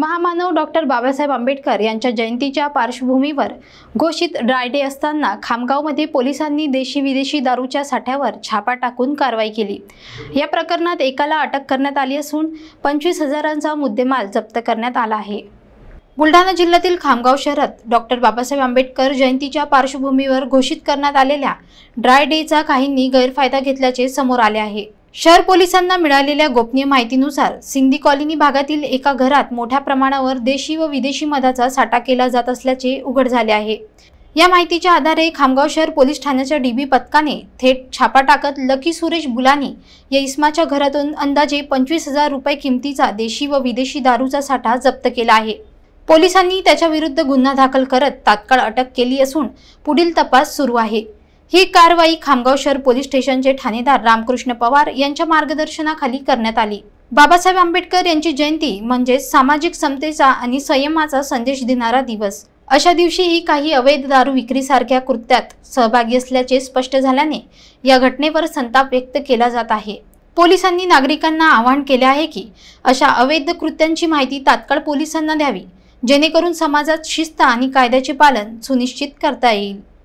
महामानव डॉक्टर बाबासाहेब आंबेडकर यांच्या जयंतीच्या पार्श्वभूमीवर घोषित ड्राय डे असताना खामगावमध्ये पोलिसांनी देशी विदेशी दारूच्या साठ्यावर छापा टाकून कारवाई केली। या प्रकरणात एकाला अटक करण्यात आली असून 25,000चा मुद्देमाल जप्त करण्यात आला आहे। बुलढाणा जिल्ह्यातील खामगाव शहरात डॉक्टर बाबासाहेब आंबेडकर जयंतीच्या पार्श्वभूमीवर घोषित करण्यात आलेल्या ड्राय डेचा काहींनी गैरफायदा घेतल्याचे समोर आले आहे। शहर पोलिसांना मिळालेल्या गोपनीय माहितीनुसार सिंधी कॉलनी भागातील एका घरात मोठ्या प्रमाणावर देशी व विदेशी मधाचा साठा केला जात असल्याचे उघड झाले आहे। या माहितीच्या आधारे खामगाव शहर पोलीस ठाण्याच्या डीबी पथकाने थेट छापा टाकत लकी सुरेश बुलानी या इसमाच्या घरातून अंदाजे 25,000 रुपये किमतीचा देशी व विदेशी दारूचा साठा जप्त केला आहे। पोलिसांनी त्याच्या विरुद्ध गुन्हा दाखल करत तात्काळ अटक केली असून पुढील तपास सुरू आहे। ही कारवाई खामगाव शहर पोलीस स्टेशनचे ठाणेदार रामकृष्ण पवार यांच्या मार्गदर्शनाखाली करण्यात आली। बाबासाहेब आंबेडकर यांची जयंती म्हणजे सामाजिक समतेचा आणि संयमाचा संदेश देणारा दिवस। अशा दिवशीही काही अवैध दारू विक्रीसारख्या कृत्यात सहभागी असल्याचे स्पष्ट झाल्याने या घटनेवर संताप व्यक्त केला जात आहे। पोलिसांनी नागरिकांना आवाहन केले आहे की अशा अवैध कृत्यांची माहिती तात्काळ पोलिसांना द्यावी, जेणेकरून समाजात शिस्त आणि कायद्याचे पालन सुनिश्चित करता येईल।